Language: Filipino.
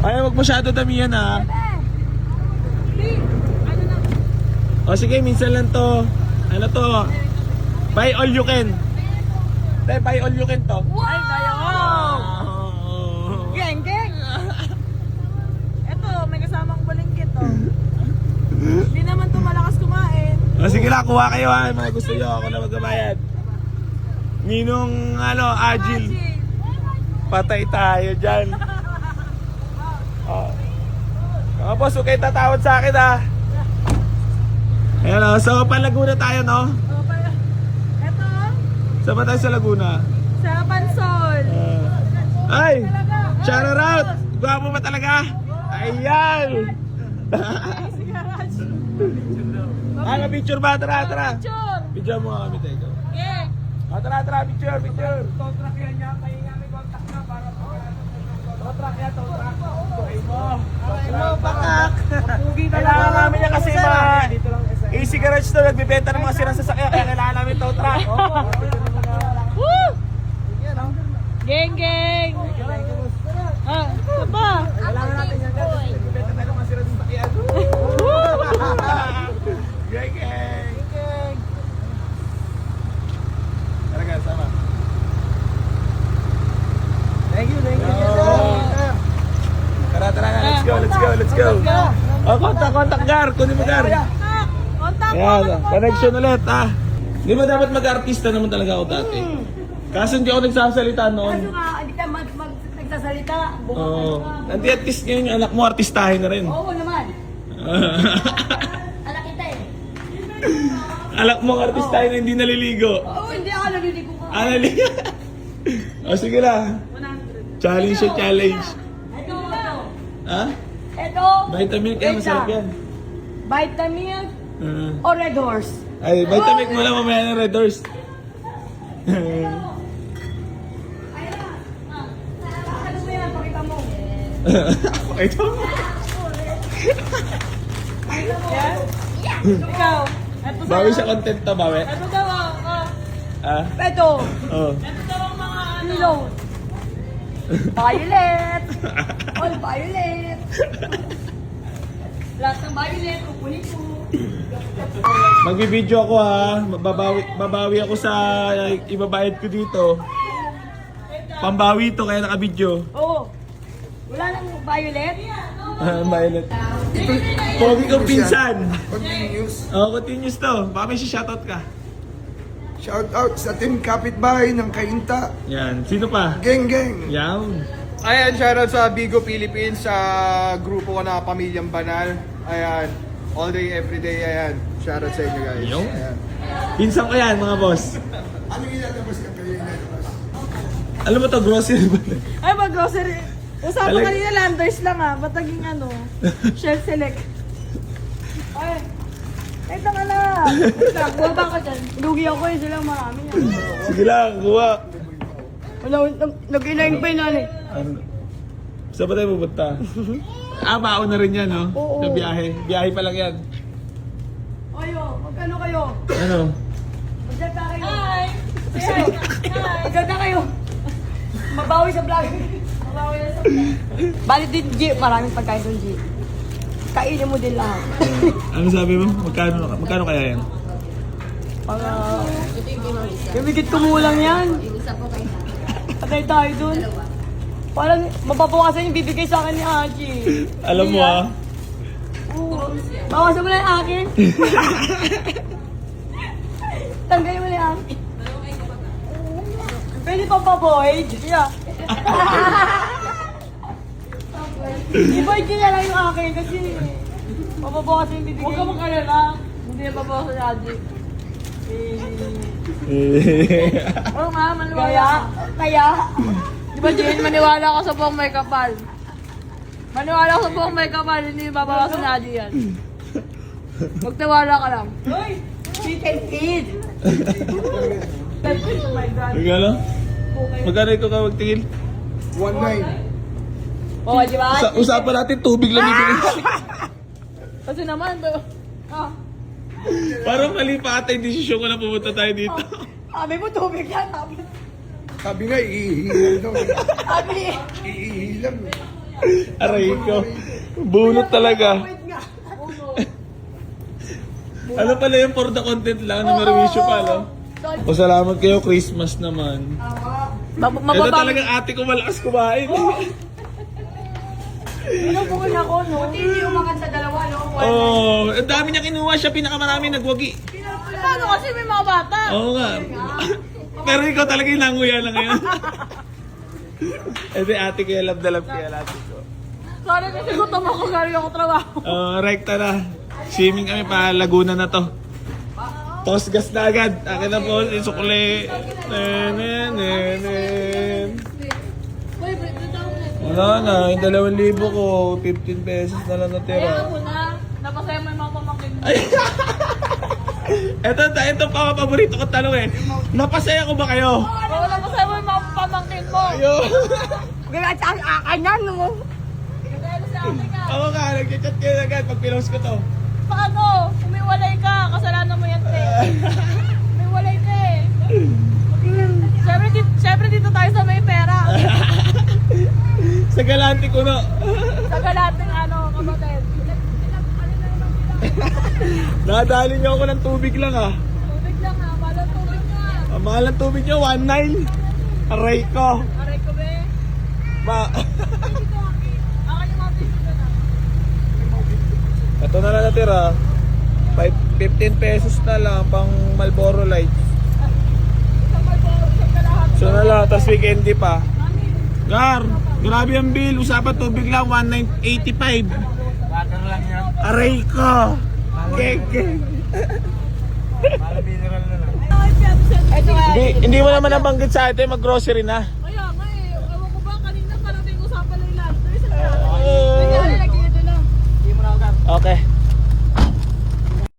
Ay, wag masyado damihan ha. O sige, minsan lang to. Ano to? Buy all you can. Buy all you can to. Ay, tayo! Geng, geng! Eto, may kasamang balingkit, oh. Hindi naman to malakas kumain. O sige lang, kuha kayo ha. Mga gusto nyo, ako na magbabayad. Ninong, Agil. Patay tayo dyan. Boss, huwag kayo tatawad sa akin ha. Ayan o, so pa Laguna tayo no? Eto, Saan ba tayo sa Laguna? sa Pansol. Ay! Shout out! Gwapo ba talaga? Ayan! Picture ba? Tara, tara! Picture! Picture mo nga kami tayo. Geng! Tara, tara, picture, picture! Tow truck yan niya, kaya nga may contact na para tow truck yan, tow truck. Buhay mo. Buhay mo, bakak! Pugi Kailangan namin yan kasi easy garage to, nagbibenta ng mga sirang sasakyan, kaya kailangan namin tow truck. Woo! Geng, geng! Ito pa! Kailangan natin yan guys, nagbibenta tayo ng mga sirang sasakyan. Geng, geng! Tara guys, sama. Thank you. Tara, tara, let's go. Oh, kontak, Gar. Kunin mo, Gar. Kontak! Ayan, connection ulit, ha. Di ba dapat mag-artista naman talaga ako dati? Kaso hindi ako nagsasalita noon. Kaso nga, hindi ka nagsasalita. Oo. Anti-artist ngayon yung anak mo, artistahin na rin. Oo naman. Anak kita eh. Anak mo, artistahin na hindi naliligo. Oo, hindi ako naliligo ka. Naliligo. O, sige lang. 100. Challenge siya, challenge. Ito. Ha? Ito. Vitamilk, kaya masarap yan. Vitamilk Ah. o Red Horse? Ay, Vitamilk mo lang mamaya ng Red Horse. Ano mo yan? Pakita mo. Ito. Yan? Ikaw. Ito sa... Bawi sa content to, bawi. Ito daw Ah? Ito. Oh. Ito daw ang mga ano. Violet. All violet. Lahat ng violet. Kukunin ko. Magbibideo ako ha. Babawi ako sa ibabayad ko dito. Pambawi to kaya nakabidyo. Oo. Wala nang violet? Violet. Pogi kong pinsan. Continuous. Continuous to. Baka may shoutout ka. Shout out sa team kapitbahay ng Kainta. Yan. Sino pa? Geng geng. Yan. Ayan, shoutout sa Bigo Philippines, sa grupo ko na Pamilyang Banal. Ayan, all day, every day, ayan. Shoutout sa inyo guys. Yo. Ayan. Pinsan ko yan mga boss. Ano ilalabas ka kayo ilalabas? Alam mo to, grocery ba? Ay, mag-grocery. Usapan Talag- kanina Landers lang ah. Ba't naging ano? Shelf select. Ay. Wait lang ala. Wait lang. Buwaba ka dyan. Lugi ako eh. Silang marami yan. Sige lang, kuha. Wala, nag-inayin pa yung nanay. Ano? Saan ba tayo pupunta? Baon na rin yan, no? Oo. Sa biyahe. Biyahe pa lang yan. Ayo, magkano kayo? Ano? Magkano kayo? Hi! Hi! Magkano kayo? Mabawi sa vlog. Mabawi na sa vlog. Bali din, G. Maraming pagkain doon, G. Kainin mo din lahat. Ano sabi mo? Magkano kaya yan? Para... Kamigit kumulang yan. Patay tayo dun. Parang mapapawasan yung bibigay sa akin ni Haji. Alam mo ah. Oo. Bawasan mo na yung akin. Tanggalin mo na yung akin. Pwede pa pa, boy. Yeah. I-void nyo na lang yung akin kasi mapapawasan yung bibigay. Huwag ka mag-alala. Hindi na papawasan si Haji. Oo nga, maniwala. Kaya? Di ba, Jane, maniwala ka sa buong may kapal. Maniwala ka sa buong may kapal, hindi babawasan na Haji yan. Magtiwala ka lang. Uy! Cheat and feed! Oh my God. Magkano? Magkano ito ka magtingin? 1.9. Oh, di ba? Usapan natin tubig lang bibili. Kasi naman, Parang mali pa ata yung desisyon ko na pumunta tayo dito. sabi mo tubig yan, sabi. Sabi nga, iihi. Sabi, Iihi lang. Aray ko. Bunot talaga. Ano pala yung for the content lang? Numerwisyo pa, no? O salamat kayo, Christmas naman. Ito talagang ate ko malakas kumain. Nabukan ako, no? Hindi umakan sa dalawa, no? Oh, ang dami niya kinuha, siya pinakamarami nagwagi. Paano kasi may mga bata? Oo nga. Pero ikaw talaga yung nanguya lang ngayon. Ito ate ko, love na love kaya ate ko. Sorry kasi gutom ako, galing ako trabaho. Rekta na. Swimming kami pa, Laguna na to. Toss gas na agad. Akin na po, isukuli. Wala na, yung 2,000 ko, 15 pesos na lang natira. Kaya ako na, napasaya mo yung mga pamangkin mo. Ito pa paborito ko tanong eh. Napasaya ko ba kayo? Oo, napasaya mo yung mga pamangkin mo. Ayun. Gaya sa akin no? Kaya sa akin ka. Oo nga, nag-chat kayo agad pag pinost ko to. Paano? Umiwalay ka, kasalanan mo yan, te. Umiwalay ka eh. Siyempre dito tayo sa may pera. Sa galante ko na. Sa galating kapatid. Nadali niyo ako ng tubig lang ah. Tubig lang ha, balang tubig nyo ha. Ang mahal ng tubig niyo, 1.9. Aray ko. Aray ko be. Akin yung mga piso ko na. Ito na lang natira. 15 pesos na lang pang Marlboro Lights. Isang malboro, isang kalahati. So na lang, tapos weekendi pa. Gar, grabe ang bill. Usapan tubig lang, 1,985. Water lang yan. Aray ko. Keke. Para mineral na lang. Ito nga. Hindi mo naman nabanggit sa atin, mag-grocery na. Kaya